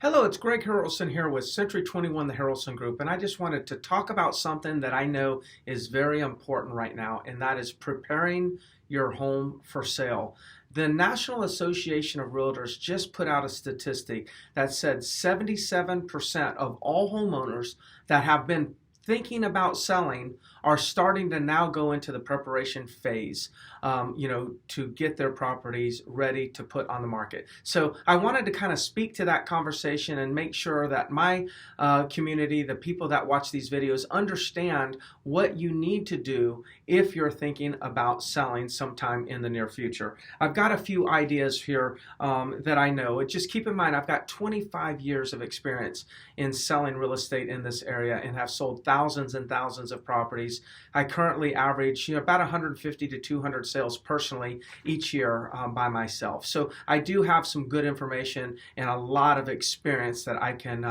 Hello, it's Greg Harrelson here with Century 21, the Harrelson Group, and I just wanted to talk about something that I know is very important right now, and that is preparing your home for sale. The National Association of Realtors just put out a statistic that said 77% of all homeowners that have been thinking about selling are starting to now go into the preparation phase, to get their properties ready to put on the market. So I wanted to kind of speak to that conversation and make sure that my community, the people that watch these videos, understand what you need to do if you're thinking about selling sometime in the near future. I've got a few ideas here that I know. Just keep in mind, I've got 25 years of experience in selling real estate in this area and have sold thousands and thousands of properties. I currently average about 150 to 200 sales personally each year by myself. So I do have some good information and a lot of experience that I can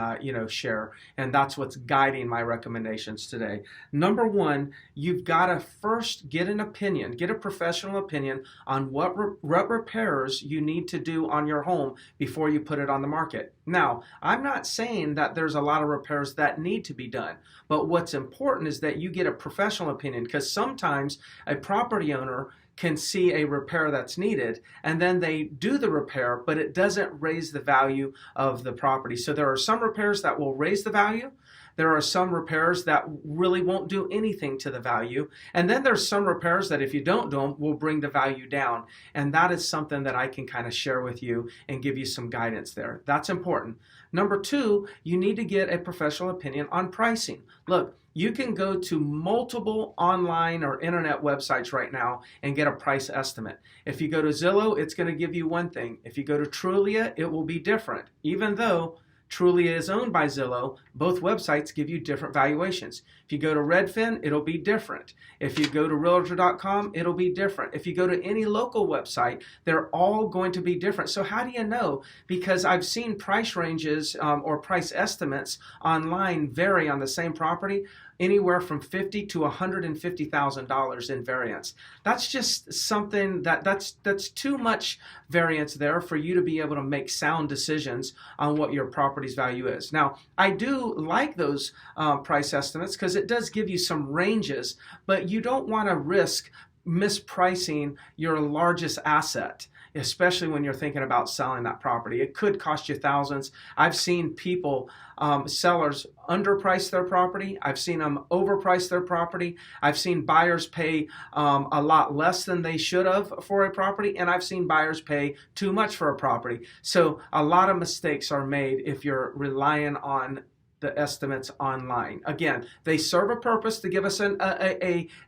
share, and that's what's guiding my recommendations today. Number one, you've got to first get an opinion, get a professional opinion on what repairs you need to do on your home before you put it on the market. Now, I'm not saying that there's a lot of repairs that need to be done, but what's important is that you get a professional opinion, because sometimes a property owner can see a repair that's needed and then they do the repair, but it doesn't raise the value of the property. So there are some repairs that will raise the value. There are some repairs that really won't do anything to the value. And then there's some repairs that if you don't do them will bring the value down. And that is something that I can kind of share with you and give you some guidance there. That's important. Number two, you need to get a professional opinion on pricing. Look, you can go to multiple online or internet websites right now and get a price estimate. If you go to Zillow, it's going to give you one thing. If you go to Trulia, it will be different. Even though Trulia is owned by Zillow, both websites give you different valuations. If you go to Redfin, it'll be different. If you go to Realtor.com, it'll be different. If you go to any local website, they're all going to be different. So how do you know? Because I've seen price ranges or price estimates online vary on the same property anywhere from $50,000 to $150,000 in variance. That's just something that's too much variance there for you to be able to make sound decisions on what your property's value is. Now, I do like those price estimates because it does give you some ranges, but you don't want to risk mispricing your largest asset, especially when you're thinking about selling that property. It could cost you thousands. I've seen people, sellers, underprice their property. I've seen them overprice their property. I've seen buyers pay a lot less than they should have for a property, and I've seen buyers pay too much for a property. So a lot of mistakes are made if you're relying on the estimates online. Again, they serve a purpose to give us an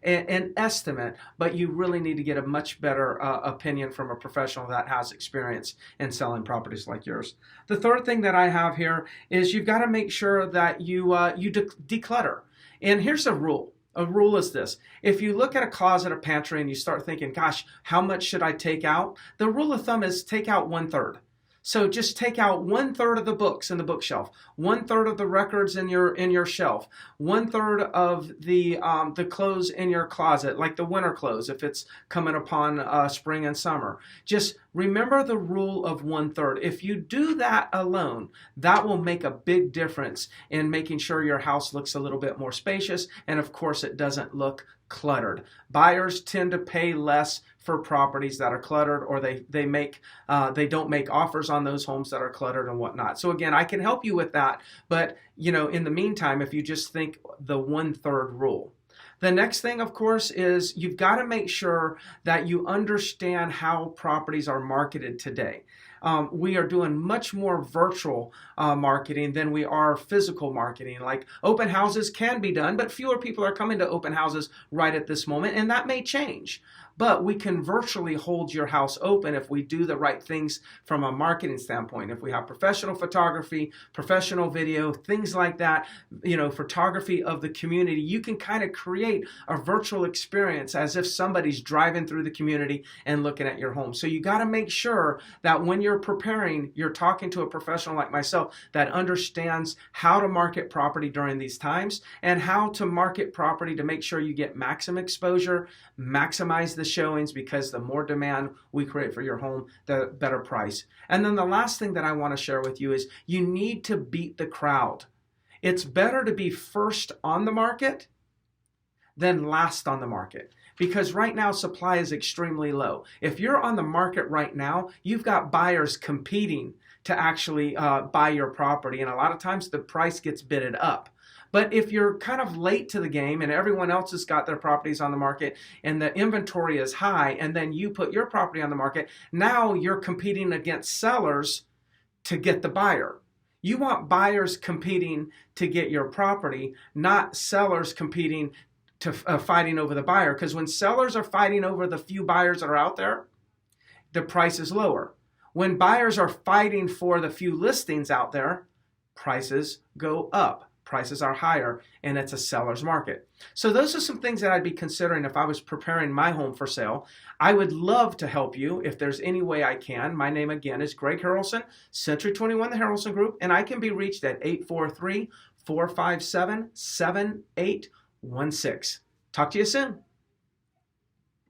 estimate, but you really need to get a much better opinion from a professional that has experience in selling properties like yours. The third thing that I have here is you've got to make sure that you declutter. And here's a rule. A rule is this: if you look at a closet or pantry and you start thinking, gosh, how much should I take out? The rule of thumb is take out 1/3. So just take out 1/3 of the books in the bookshelf, 1/3 of the records in your shelf, 1/3 of the clothes in your closet, like the winter clothes if it's coming upon spring and summer. Just remember the rule of 1/3. If you do that alone, that will make a big difference in making sure your house looks a little bit more spacious, and of course it doesn't look cluttered. Buyers tend to pay less for properties that are cluttered, or they don't make offers on those homes that are cluttered and whatnot. So again, I can help you with that, but in the meantime, if you just think the 1/3 rule. The next thing, of course, is you've got to make sure that you understand how properties are marketed today. We are doing much more virtual marketing than we are physical marketing. Like open houses can be done, but fewer people are coming to open houses right at this moment, and that may change. But we can virtually hold your house open if we do the right things from a marketing standpoint. If we have professional photography, professional video, things like that, photography of the community, you can kind of create a virtual experience as if somebody's driving through the community and looking at your home. So you got to make sure that when you're preparing, you're talking to a professional like myself that understands how to market property during these times and how to market property to make sure you get maximum exposure, maximize the the showings, because the more demand we create for your home, the better price. And then the last thing that I want to share with you is you need to beat the crowd. It's better to be first on the market than last on the market, because right now supply is extremely low. If you're on the market right now, you've got buyers competing to actually buy your property, and a lot of times the price gets bidded up. But if you're kind of late to the game and everyone else has got their properties on the market and the inventory is high, and then you put your property on the market, now you're competing against sellers to get the buyer. You want buyers competing to get your property, not sellers competing to fighting over the buyer. Because when sellers are fighting over the few buyers that are out there, the price is lower. When buyers are fighting for the few listings out there, prices go up. Prices are higher, and it's a seller's market. So those are some things that I'd be considering if I was preparing my home for sale. I would love to help you if there's any way I can. My name again is Greg Harrelson, Century 21, the Harrelson Group, and I can be reached at 843-457-7816. Talk to you soon.